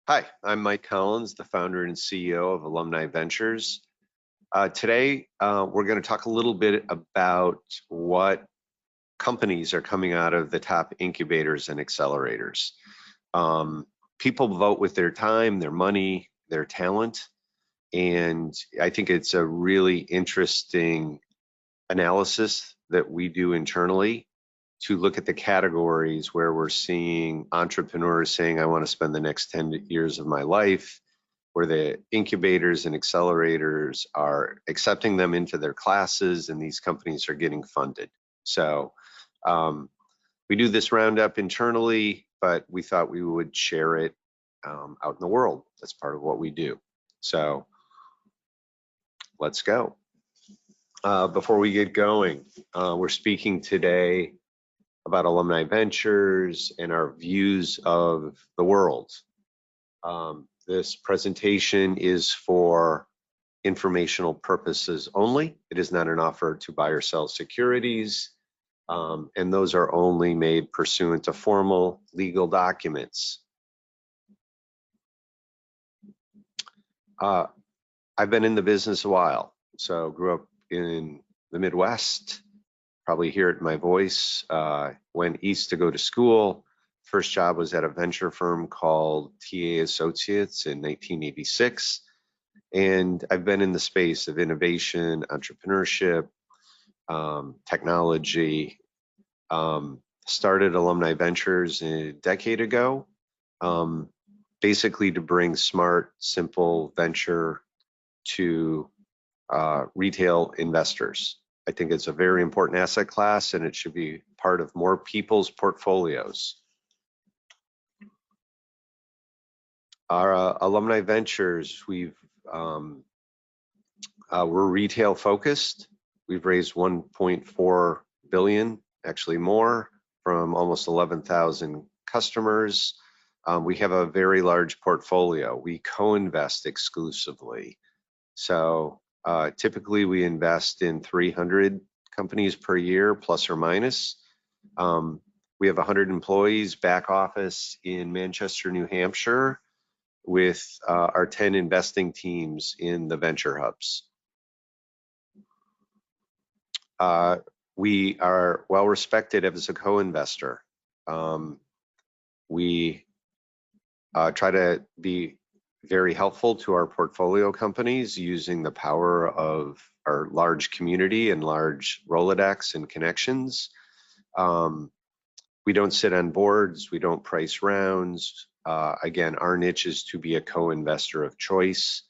Hi, I'm Mike Collins, the founder and CEO of Alumni Ventures. Today, we're going to talk a little bit about what companies are coming out of the top incubators and accelerators. People vote with their time, their money, their talent, and I think it's a really interesting analysis that we do internally to look at the categories where we're seeing entrepreneurs saying, I want to spend the next 10 years of my life, where the incubators and accelerators are accepting them into their classes and these companies are getting funded. So we do this roundup internally, but we thought we would share it out in the world. That's part of what we do. So let's go. Before we get going, we're speaking today about Alumni Ventures and our views of the world. This presentation is for informational purposes only. It is not an offer to buy or sell securities, and those are only made pursuant to formal legal documents. I've been in the business a while, so grew up in the Midwest. Probably hear it in my voice. Went east to go to school. First job was at a venture firm called TA Associates in 1986. And I've been in the space of innovation, entrepreneurship, technology. Started Alumni Ventures a decade ago, basically to bring smart, simple venture to retail investors. I think it's a very important asset class and it should be part of more people's portfolios. Our Alumni Ventures, we're retail focused. We've raised 1.4 billion, actually more, from almost 11,000 customers. We have a very large portfolio. We co-invest exclusively. So typically we invest in 300 companies per year, plus or minus. We have 100 employees, back office in Manchester, New Hampshire, with our 10 investing teams in the venture hubs. We are well respected as a co-investor. We try to be very helpful to our portfolio companies using the power of our large community and large Rolodex and connections. We don't sit on boards, we don't price rounds. Again, our niche is to be a co-investor of choice.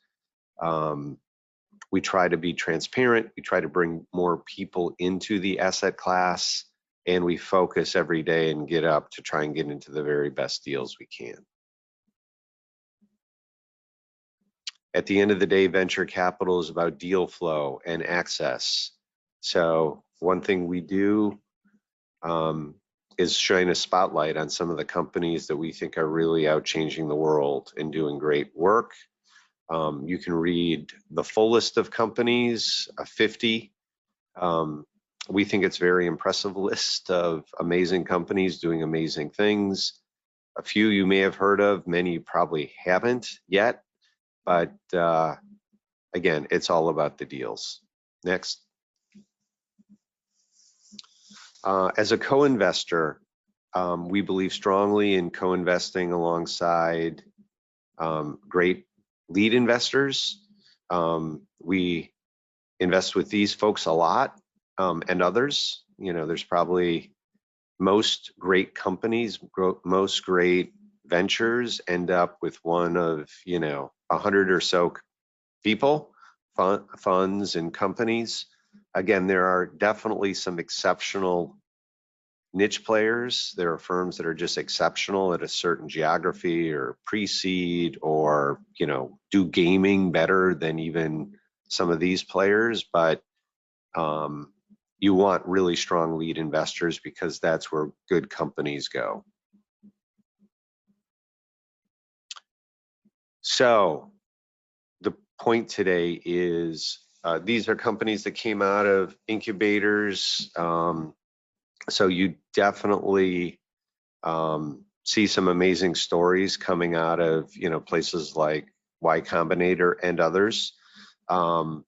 We try to be transparent, we try to bring more people into the asset class, and we focus every day and get up to try and get into the very best deals we can. At the end of the day, venture capital is about deal flow and access. So one thing we do is shine a spotlight on some of the companies that we think are really out changing the world and doing great work. You can read the full list of companies, 50. We think it's a very impressive list of amazing companies doing amazing things. A few you may have heard of, many you probably haven't yet. But again, it's all about the deals. Next. As a co-investor, we believe strongly in co-investing alongside great lead investors. We invest with these folks a lot and others. You know, there's probably most great companies, most great ventures end up with one of, 100 or so people, funds and companies. Again, there are definitely some exceptional niche players. There are firms that are just exceptional at a certain geography or pre-seed or, do gaming better than even some of these players. But you want really strong lead investors because that's where good companies go. So the point today is these are companies that came out of incubators. So you definitely see some amazing stories coming out of places like Y Combinator and others. Um,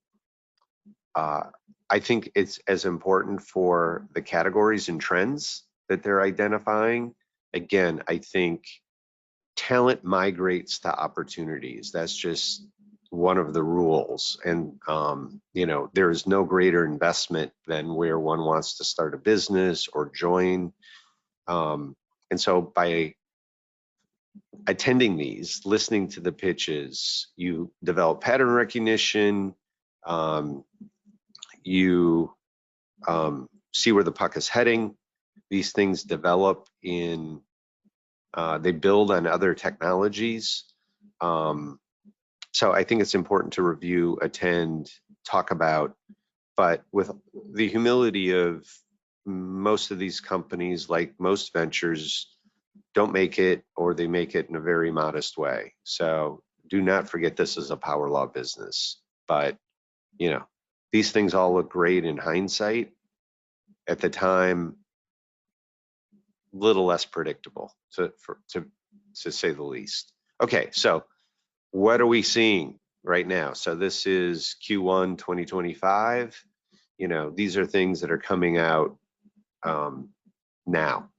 I think it's as important for the categories and trends that they're identifying. Again, I think talent migrates to opportunities. That's just one of the rules. And, there is no greater investment than where one wants to start a business or join. And so by attending these, listening to the pitches, you develop pattern recognition, you see where the puck is heading. These things develop they build on other technologies. So I think it's important to review, attend, talk about, but with the humility of most of these companies, like most ventures, don't make it, or they make it in a very modest way. So do not forget this is a power law business. But, these things all look great in hindsight. At the time, little less predictable, to say the least. Okay, so what are we seeing right now? So this is Q1 2025. These are things that are coming out now.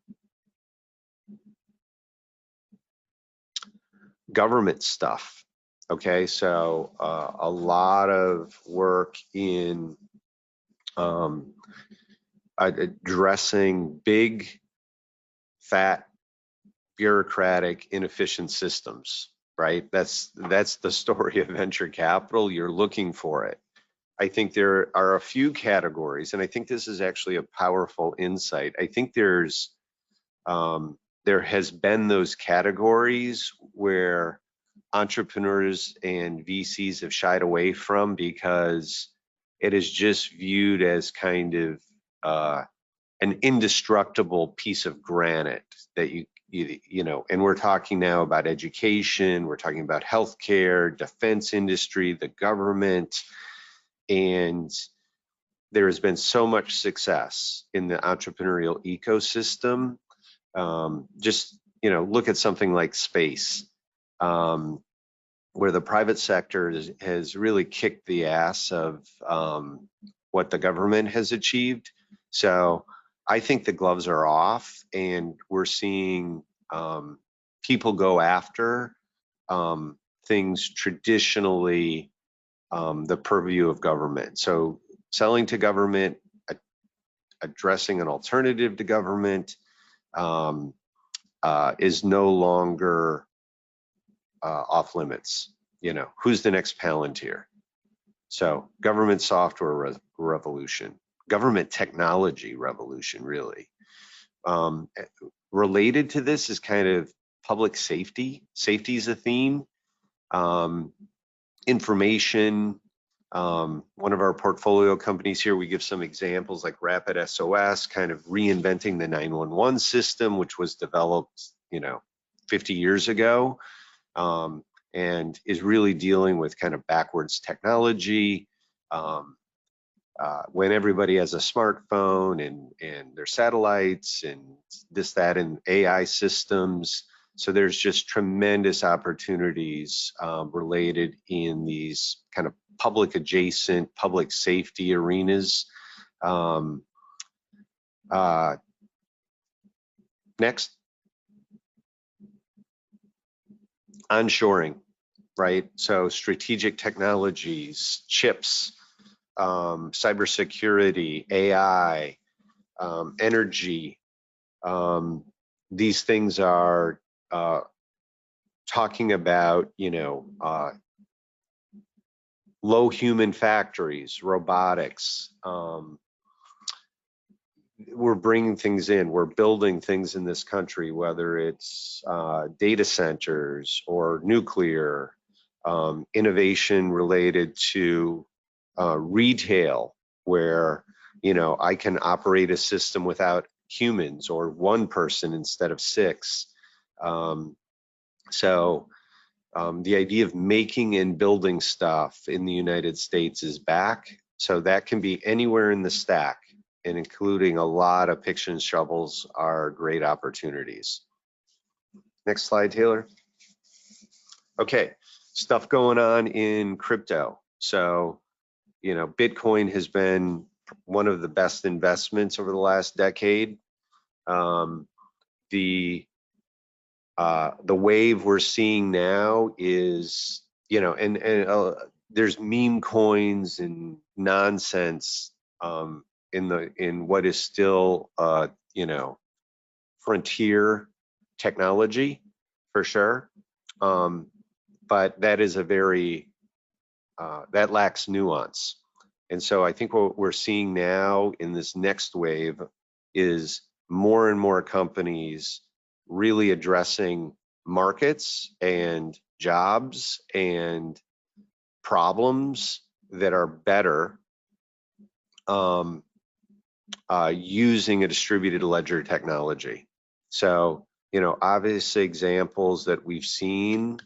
Government stuff. Okay, so a lot of work in addressing big, fat, bureaucratic, inefficient systems, right? That's the story of venture capital. You're looking for it. I think there are a few categories, and I think this is actually a powerful insight. I think there has been those categories where entrepreneurs and VCs have shied away from because it is just viewed as kind of an indestructible piece of granite that and we're talking now about education, we're talking about healthcare, defense industry, the government, and there has been so much success in the entrepreneurial ecosystem. Just look at something like space, where the private sector has really kicked the ass of what the government has achieved. So I think the gloves are off, and we're seeing people go after things traditionally the purview of government. So selling to government, addressing an alternative to government is no longer off limits. Who's the next Palantir? So government software revolution, government technology revolution, really. Related to this is kind of public safety. Safety is a theme. Information. One of our portfolio companies here, we give some examples like Rapid SOS, kind of reinventing the 911 system, which was developed, 50 years ago, and is really dealing with kind of backwards technology. When everybody has a smartphone and their satellites and this, that, and AI systems. So there's just tremendous opportunities related in these kind of public adjacent, public safety arenas. Next. Onshoring, right? So strategic technologies, chips, cybersecurity, AI, energy. These things are talking about, low human factories, robotics. We're bringing things in, we're building things in this country, whether it's data centers or nuclear, innovation related to retail, where, I can operate a system without humans or one person instead of 6. So the idea of making and building stuff in the United States is back. So that can be anywhere in the stack, and including a lot of picks and shovels are great opportunities. Next slide, Taylor. Okay, stuff going on in crypto. So, Bitcoin has been one of the best investments over the last decade. The wave we're seeing now is, there's meme coins and nonsense in what is still, frontier technology for sure. But that is that lacks nuance. And so I think what we're seeing now in this next wave is more and more companies really addressing markets and jobs and problems that are better using a distributed ledger technology. So, obvious examples that we've seen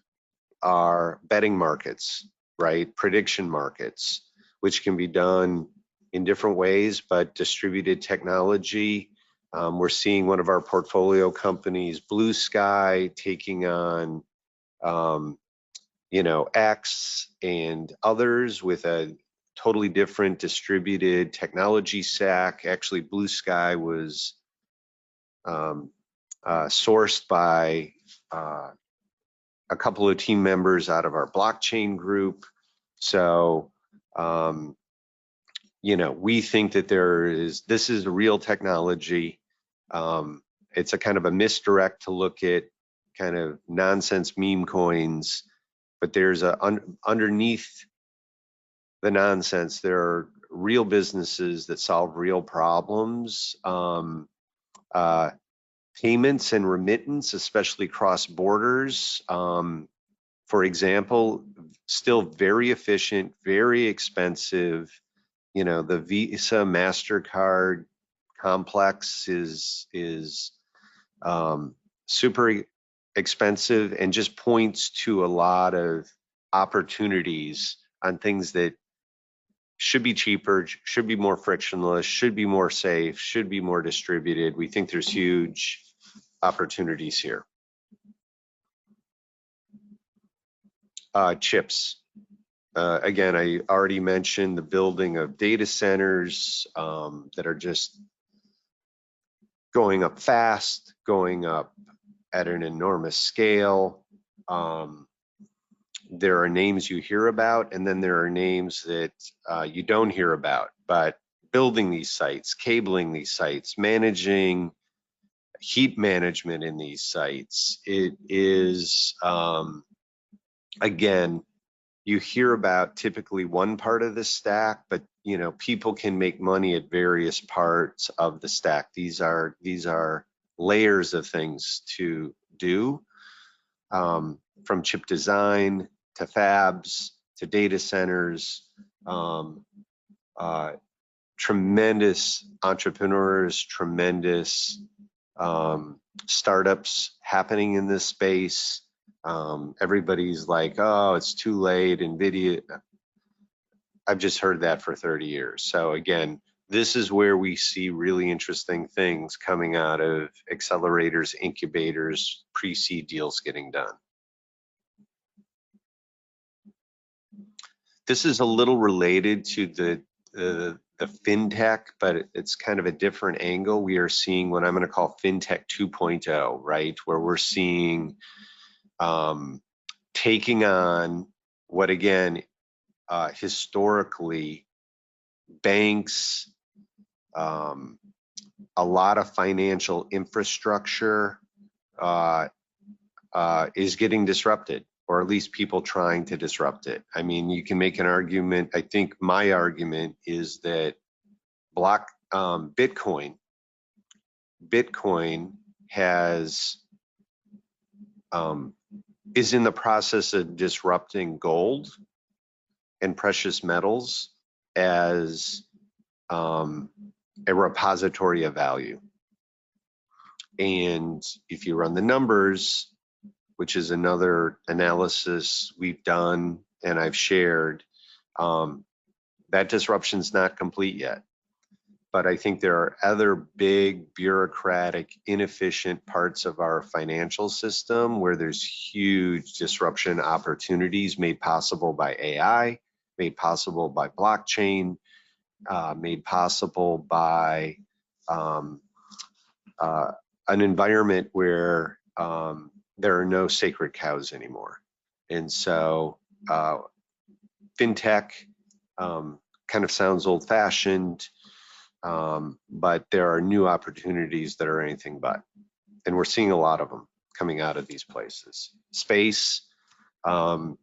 are betting markets, right? Prediction markets, which can be done in different ways, but distributed technology. We're seeing one of our portfolio companies, Blue Sky, taking on, X and others with a totally different distributed technology stack. Actually, Blue Sky was sourced by a couple of team members out of our blockchain group. So, we think that this is a real technology. It's a kind of a misdirect to look at kind of nonsense meme coins, but there's underneath the nonsense, there are real businesses that solve real problems. Payments and remittance, especially cross borders, for example, still very efficient, very expensive. The Visa, MasterCard complex is super expensive and just points to a lot of opportunities on things that should be cheaper, should be more frictionless, should be more safe, should be more distributed. We think there's huge opportunities here. Chips. Again, I already mentioned the building of data centers that are just going up fast, going up at an enormous scale. There are names you hear about, and then there are names that you don't hear about. But building these sites, cabling these sites, managing heat management in these sites, it is, again, you hear about typically one part of the stack, but people can make money at various parts of the stack. These are layers of things to do, from chip design to fabs to data centers. Tremendous entrepreneurs, tremendous startups happening in this space. Everybody's like, oh, it's too late, NVIDIA. I've just heard that for 30 years. So again, this is where we see really interesting things coming out of accelerators, incubators, pre-seed deals getting done. This is a little related to the Fintech, but it's kind of a different angle. We are seeing what I'm going to call Fintech 2.0, right? Where we're seeing taking on what, again, historically banks, a lot of financial infrastructure is getting disrupted, or at least people trying to disrupt it. I mean, you can make an argument. I think my argument is that Bitcoin has is in the process of disrupting gold and precious metals as a repository of value. And if you run the numbers, which is another analysis we've done and I've shared, that disruption's not complete yet. but I think there are other big bureaucratic, inefficient parts of our financial system where there's huge disruption opportunities made possible by AI, made possible by blockchain, made possible by an environment where there are no sacred cows anymore. And so Fintech kind of sounds old-fashioned, but there are new opportunities that are anything but. And we're seeing a lot of them coming out of these places. Space, again,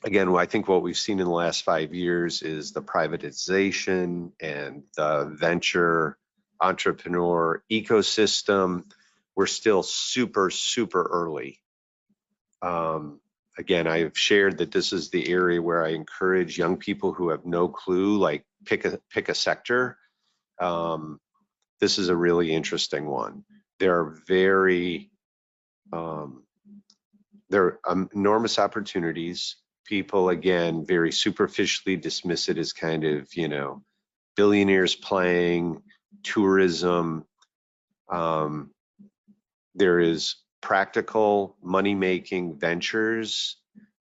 I think what we've seen in the last 5 years is the privatization and the venture entrepreneur ecosystem. We're still super, super early. Again, I've shared that this is the area where I encourage young people who have no clue, like pick a sector. This is a really interesting one. There are enormous opportunities. People, again, very superficially dismiss it as kind of, billionaires playing, tourism. There is practical money-making ventures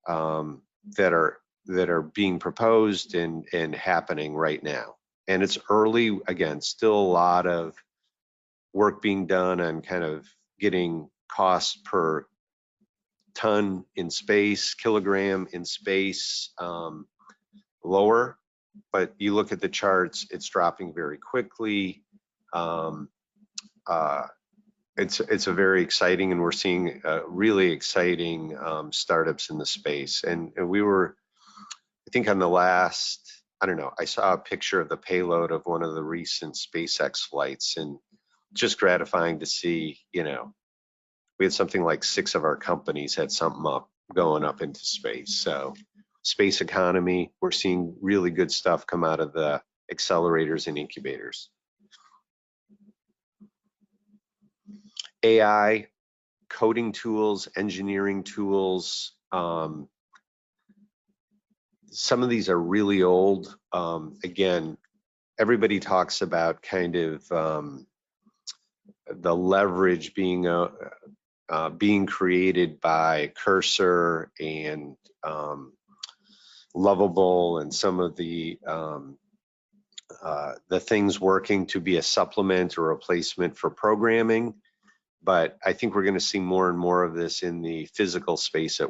that are being proposed and happening right now. And it's early, again, still a lot of work being done on kind of getting costs per ton in space, kilogram in space lower. But you look at the charts, it's dropping very quickly. It's a very exciting, and we're seeing really exciting startups in the space. And we were, I think on the last, I don't know, I saw a picture of the payload of one of the recent SpaceX flights, and just gratifying to see, we had something like 6 of our companies had something going up into space. So space economy, we're seeing really good stuff come out of the accelerators and incubators. AI, coding tools, engineering tools. Some of these are really old. Again, everybody talks about kind of the leverage being created by Cursor and Lovable and some of the things working to be a supplement or replacement for programming. But I think we're going to see more and more of this in the physical space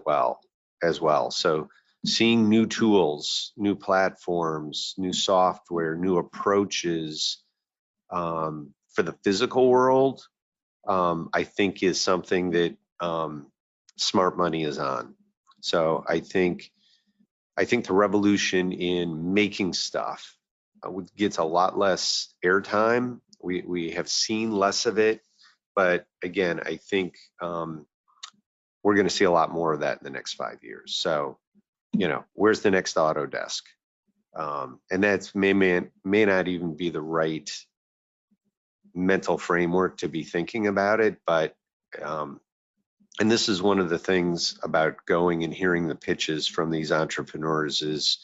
as well. So seeing new tools, new platforms, new software, new approaches for the physical world, I think is something that smart money is on. So I think the revolution in making stuff gets a lot less airtime. We have seen less of it. But again, I think we're going to see a lot more of that in the next 5 years. So, where's the next Autodesk? And that may not even be the right mental framework to be thinking about it. But, and this is one of the things about going and hearing the pitches from these entrepreneurs is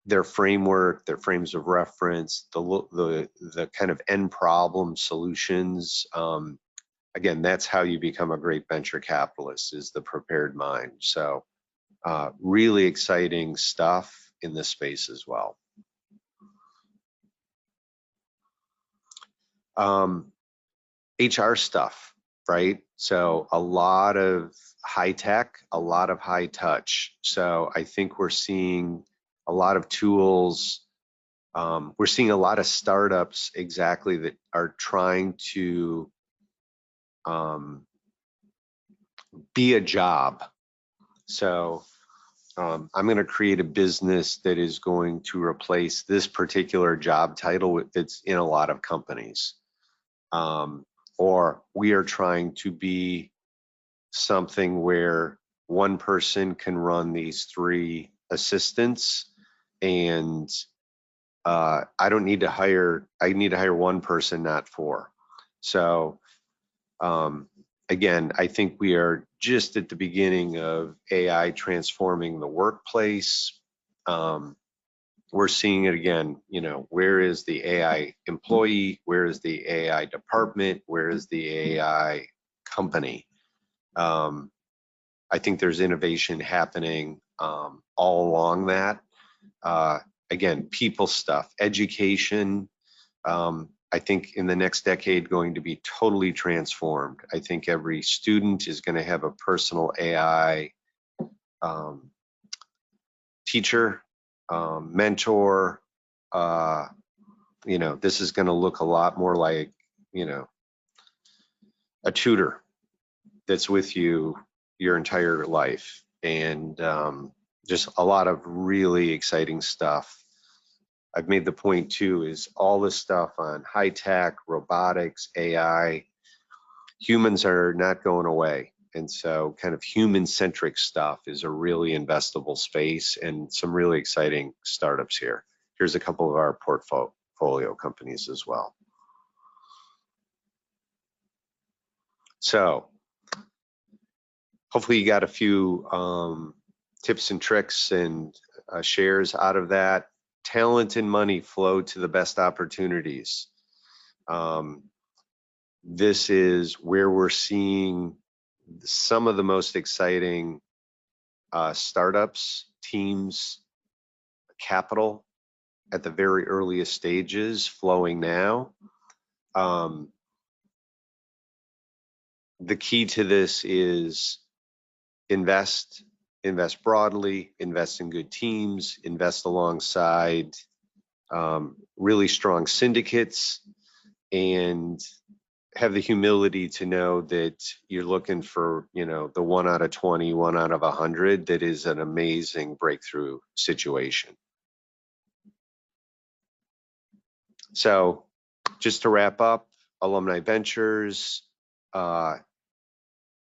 their framework, their frames of reference, the kind of end problem solutions. Again, that's how you become a great venture capitalist, is the prepared mind. So really exciting stuff in this space as well. HR stuff, right? So a lot of high tech, a lot of high touch. So I think we're seeing a lot of tools. We're seeing a lot of startups exactly that are trying to be a job. So I'm going to create a business that is going to replace this particular job title that's in a lot of companies. Or we are trying to be something where one person can run these 3 assistants, and I need to hire one person, not 4. So again, I think we are just at the beginning of AI transforming the workplace. we're seeing it again, you know, where is the AI employee? Where is the AI department? Where is the AI company? I think there's innovation happening all along that. Again, people stuff, education, I think in the next decade going to be totally transformed. I think every student is going to have a personal AI teacher, mentor. You know, this is going to look a lot more like, you know, a tutor that's with you your entire life, and just a lot of really exciting stuff. I've made the point too, is all this stuff on high tech, robotics, AI, humans are not going away. And so kind of human-centric stuff is a really investable space and some really exciting startups here. Here's a couple of our portfolio companies as well. So hopefully you got a few tips and tricks and shares out of that. Talent and money flow to the best opportunities. This is where we're seeing some of the most exciting startups, teams, capital at the very earliest stages flowing now. The key to this is invest broadly, invest in good teams, invest alongside really strong syndicates, and have the humility to know that you're looking for, you know, the 1 out of 20, 1 out of 100 that is an amazing breakthrough situation. So just to wrap up, Alumni Ventures,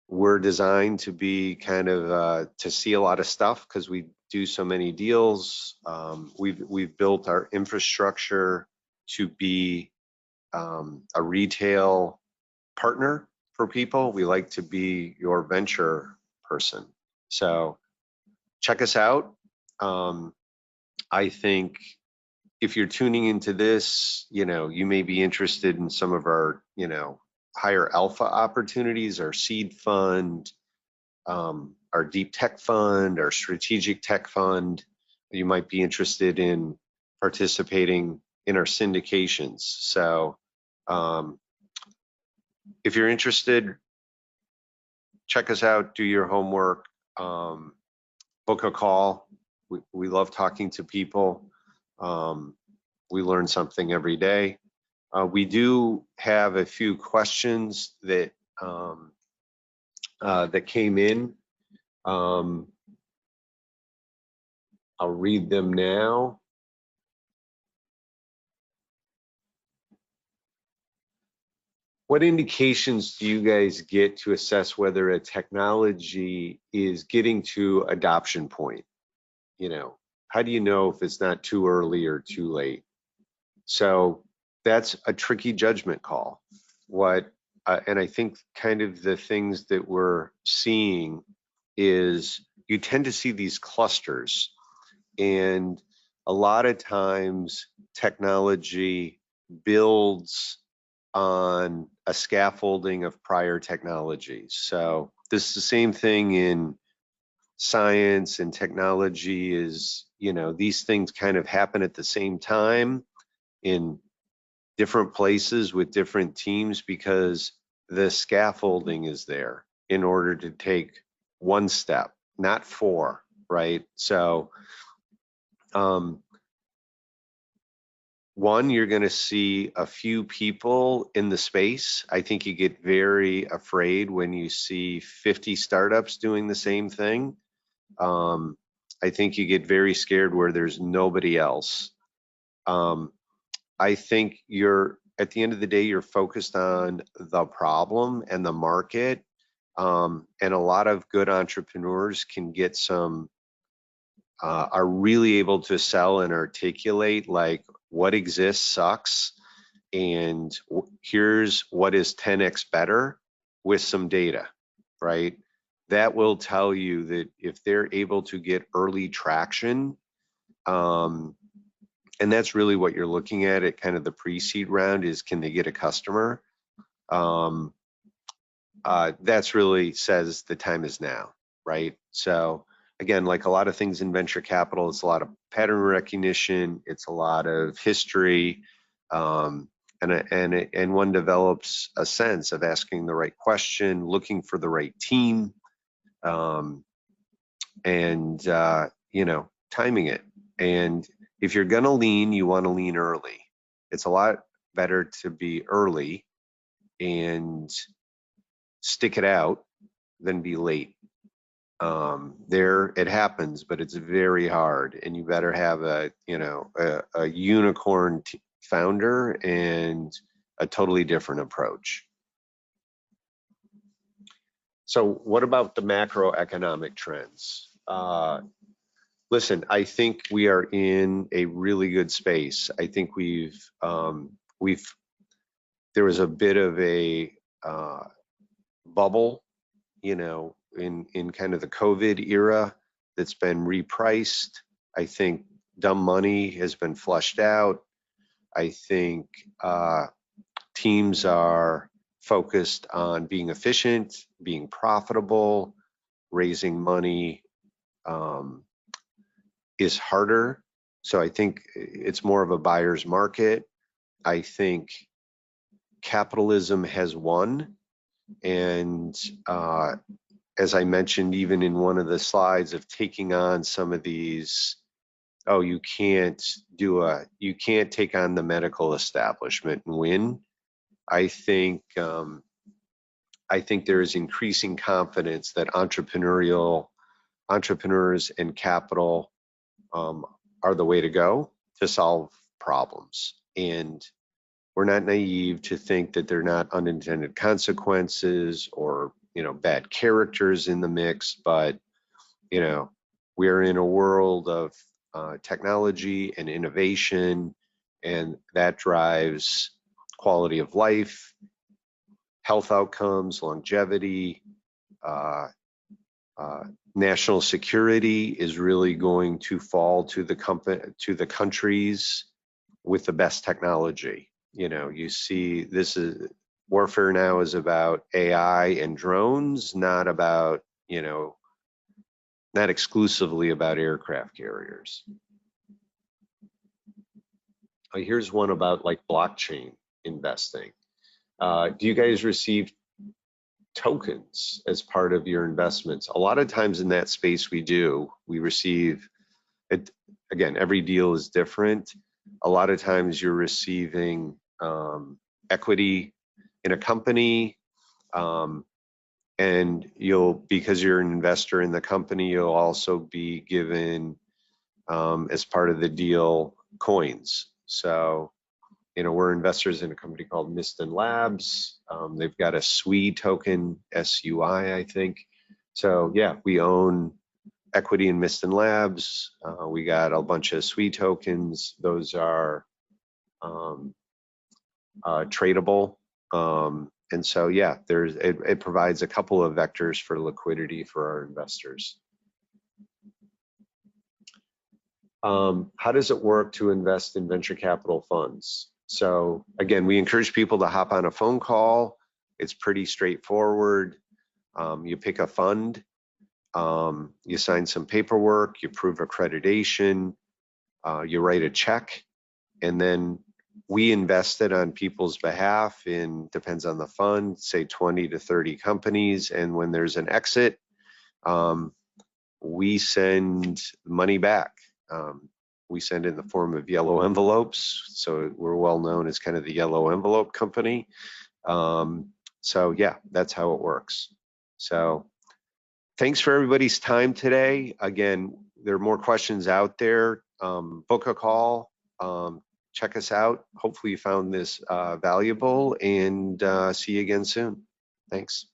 we're designed to be kind of to see a lot of stuff because we do so many deals. We've built our infrastructure to be a retail partner for people. We like to be your venture person. So check us out. I think if you're tuning into this, you know, you may be interested in some of our, you know, higher alpha opportunities, our seed fund, our deep tech fund, our strategic tech fund. You might be interested in participating in our syndications. So if you're interested, check us out, do your homework, book a call. We love talking to people. We learn something every day. We do have a few questions that that came in. I'll read them now. What indications do you guys get to assess whether a technology is getting to adoption point? You know, how do you know if it's not too early or too late? So that's a tricky judgment call. And I think kind of the things that we're seeing is you tend to see these clusters, and a lot of times technology builds on a scaffolding of prior technologies. So this is the same thing in science and technology is, you know, these things kind of happen at the same time in different places with different teams because the scaffolding is there in order to take one step, not four, right? So one, you're going to see a few people in the space. I think you get very afraid when you see 50 startups doing the same thing. I think you get very scared where there's nobody else. I think at the end of the day, you're focused on the problem and the market. And a lot of good entrepreneurs can get are really able to sell and articulate like what exists sucks. And here's what is 10x better with some data, right? That will tell you that if they're able to get early traction, And that's really what you're looking at kind of the pre-seed round is, can they get a customer? That's really says the time is now, right? So again, like a lot of things in venture capital, it's a lot of pattern recognition, it's a lot of history, and one develops a sense of asking the right question, looking for the right team, and timing it. And if you're gonna lean, you want to lean early. It's a lot better to be early and stick it out than be late. There it happens, but it's very hard, and you better have a unicorn founder and a totally different approach. So what about the macroeconomic trends? Listen, I think we are in a really good space. I think there was a bit of a bubble, in kind of the COVID era that's been repriced. I think dumb money has been flushed out. I think teams are focused on being efficient, being profitable, raising money is harder. So I think it's more of a buyer's market. I think capitalism has won. And as I mentioned, even in one of the slides of taking on some of these, you can't take on the medical establishment and win. I think there is increasing confidence that entrepreneurs and capital are the way to go to solve problems. And we're not naive to think that they're not unintended consequences or bad characters in the mix, but we're in a world of technology and innovation, and that drives quality of life, health outcomes, longevity. National security is really going to fall to the countries with the best technology. You see, this is warfare now is about AI and drones, not exclusively about aircraft carriers. Here's one about like blockchain investing. Do you guys receive tokens as part of your investments? A lot of times in that space we receive it. Again, every deal is different. A lot of times you're receiving equity in a company, and because you're an investor in the company, you'll also be given as part of the deal coins. So we're investors in a company called Miston Labs. They've got a SUI token, SUI, I think. So yeah, we own equity in Miston Labs. We got a bunch of SUI tokens. Those are tradable. And so yeah, it provides a couple of vectors for liquidity for our investors. How does it work to invest in venture capital funds? So again, we encourage people to hop on a phone call. It's pretty straightforward. You pick a fund, you sign some paperwork, you prove accreditation, you write a check, and then we invest it on people's behalf in, depends on the fund, say 20 to 30 companies. And when there's an exit, we send money back. We send in the form of yellow envelopes. So we're well known as kind of the yellow envelope company. So yeah, that's how it works. So thanks for everybody's time today. Again, there are more questions out there. Book a call. Check us out. Hopefully you found this valuable, and see you again soon. Thanks.